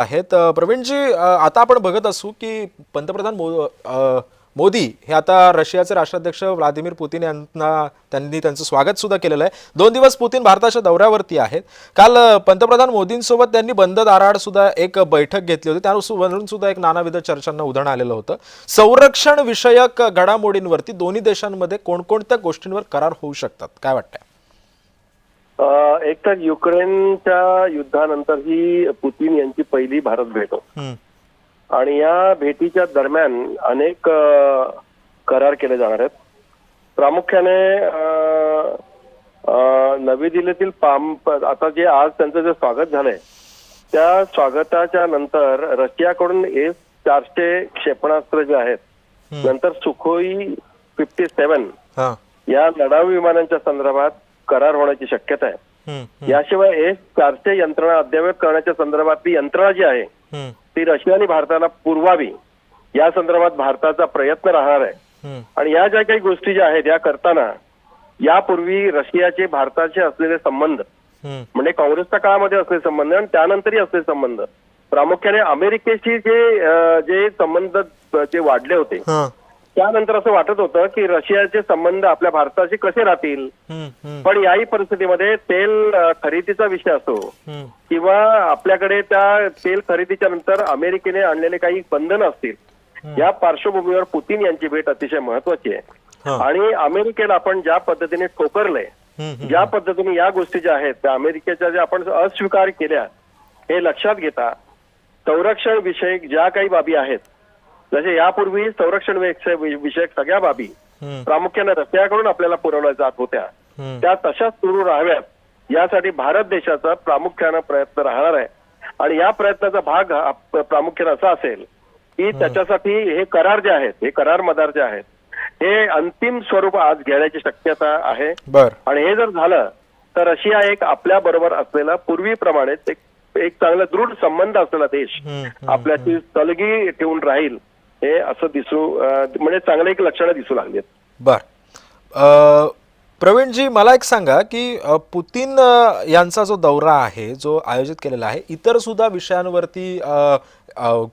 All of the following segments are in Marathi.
आहेत प्रवीणजी, आता आपण बघत असू की पंतप्रधान मोदी हे आता रशियाचे राष्ट्राध्यक्ष व्लादिमीर पुतिन यांना त्यांनी त्यांचं स्वागत सुद्धा केलेलं आहे। 2 दिवस पुतिन भारताच्या दौऱ्यावरती आहेत। काल पंतप्रधान मोदींसोबत त्यांनी बंद दाराआड सुद्धा एक बैठक घेतली होती, त्यावरून सुद्धा एक नानाविध चर्चांना उधाण आलेलं होतं। संरक्षण विषयक घडामोडींवरती दोन्ही देशांमध्ये कोणकोणत्या गोष्टींवर करार होऊ शकतात, काय वाटतंय? एक तर युक्रेनच्या युद्धानंतर ही पुतिन यांची पहिली भारत भेट होती आणि या भेटीच्या दरम्यान अनेक करार केले जाणार आहेत। प्रामुख्याने नवी दिल्लीतील आता जे आज त्यांचं जे स्वागत झालंय त्या स्वागताच्या नंतर रशियाकडून S-400 क्षेपणास्त्र जे आहेत, नंतर सुखोई 57 या लढाऊ विमानांच्या संदर्भात करार होण्याची शक्यता आहे। याशिवाय S-400 यंत्रणा अद्ययावत करण्याच्या संदर्भातली यंत्रणा जी आहे ती रशियाने भारताला पुरवावी या संदर्भात भारताचा प्रयत्न राहणार आहे। आणि या ज्या काही गोष्टी ज्या आहेत या करताना यापूर्वी रशियाचे भारताचे असलेले संबंध, म्हणजे काँग्रेसच्या काळामध्ये असलेले संबंध आणि त्यानंतरही असलेले संबंध, प्रामुख्याने अमेरिकेशी जे संबंध जे वाढले होते त्यानंतर असं वाटत होतं की रशियाचे संबंध आपल्या भारताशी कसे राहतील। पण याही परिस्थितीमध्ये तेल खरेदीचा विषय असो किंवा आपल्याकडे त्या तेल खरेदीच्या नंतर अमेरिकेने आणलेले काही बंधनं असतील, या पार्श्वभूमीवर पुतिन यांची भेट अतिशय महत्वाची आहे। आणि अमेरिकेला आपण ज्या पद्धतीने ठोकरलंय, ज्या पद्धतीने या गोष्टी ज्या आहेत त्या अमेरिकेच्या ज्या आपण अस्वीकार केल्या, हे लक्षात घेता संरक्षण विषयक ज्या काही बाबी आहेत, जसे यापूर्वी संरक्षण विषयक सगळ्या बाबी प्रामुख्याने रशियाकडून आपल्याला पुरवल्या जात होत्या, त्या तशाच सुरू राहाव्यात यासाठी भारत देशाचा प्रामुख्याने प्रयत्न राहणार आहे। आणि या प्रयत्नाचा भाग प्रामुख्याने असा असेल की त्याच्यासाठी हे करार जे आहेत, हे करार मदार जे आहेत, हे अंतिम स्वरूप आज घेण्याची शक्यता आहे। आणि हे जर झालं तर रशिया एक आपल्या बरोबर असलेला पूर्वीप्रमाणेच एक चांगला दृढ संबंध असलेला देश आपल्याची सलगी ठेवून राहील, हे असं म्हणजे चांगले एक लक्षणं दिसू लागलेत। प्रवीणजी, मला एक सांगा की पुतिन यांचा जो दौरा आहे, जो आयोजित केलेला आहे, इतर सुद्धा विषयांवरती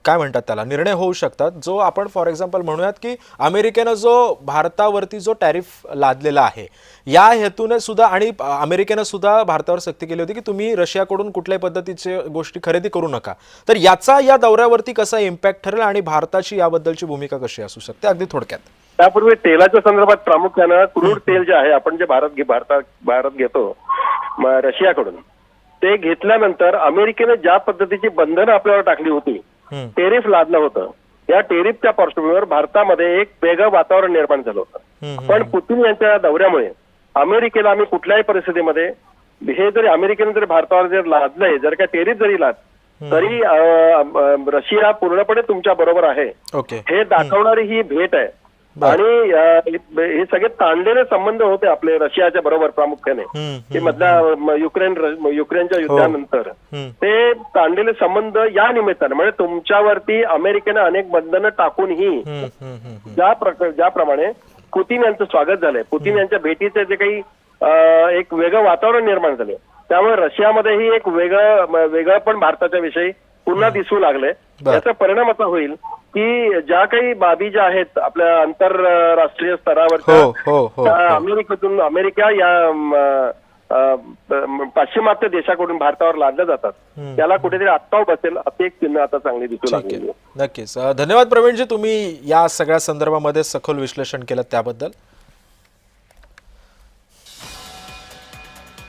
काय म्हणतात त्याला निर्णय होऊ शकतात, जो आपण फॉर एक्झाम्पल म्हणूयात की अमेरिकेनं जो भारतावरती जो टॅरिफ लादलेला आहे या हेतूने सुद्धा, आणि अमेरिकेनं सुद्धा भारतावर सक्ती केली होती की तुम्ही रशियाकडून कुठल्याही पद्धतीचे गोष्टी खरेदी करू नका, तर याचा या दौऱ्यावरती कसा इम्पॅक्ट ठरेल आणि भारताची याबद्दलची भूमिका कशी असू शकते, अगदी थोडक्यात? त्यापूर्वी तेलाच्या संदर्भात प्रामुख्यानं क्रूड तेल जे आहे आपण जे भारत घेतो रशियाकडून, ते घेतल्यानंतर अमेरिकेने ज्या पद्धतीची बंधनं आपल्यावर टाकली होती, टेरिफ लादलं होतं, या टेरिफच्या पार्श्वभूमीवर भारतामध्ये एक वेगळं वातावरण निर्माण झालं होतं। पण पुतिन यांच्या दौऱ्यामुळे अमेरिकेला आम्ही कुठल्याही परिस्थितीमध्ये हे जरी अमेरिकेने जरी भारतावर जर लादलंय, जर का टेरिफ जरी तरी रशिया पूर्णपणे तुमच्या बरोबर आहे हे दाखवणारी ही भेट आहे। आणि हे सगळे ताणलेले संबंध होते आपले रशियाच्या बरोबर प्रामुख्याने की मधल्या युक्रेनच्या युद्धानंतर ते ताणलेले संबंध या निमित्ताने, म्हणजे तुमच्यावरती अमेरिकेने अनेक बंधनं टाकूनही ज्याप्रमाणे पुतिन यांचं स्वागत झालंय, पुतिन यांच्या भेटीचे जे काही एक वेगळं वातावरण निर्माण झाले, त्यामुळे रशियामध्येही एक वेगळं पण भारताच्या विषयी पुन्हा दिसू लागलंय। याचा परिणाम असा होईल की ज्या काही बाबी ज्या आहेत आपल्या आंतरराष्ट्रीय स्तरावरच्या अमेरिका या पाश्चिमात्य देशाकडून भारतावर लादल्या जातात, त्याला कुठेतरी अटकाव बसेल असे एक चिन्ह आता चांगली दिसू लागली। नक्कीच, धन्यवाद प्रवीणजी, तुम्ही या सगळ्या संदर्भामध्ये सखोल विश्लेषण केलं त्याबद्दल।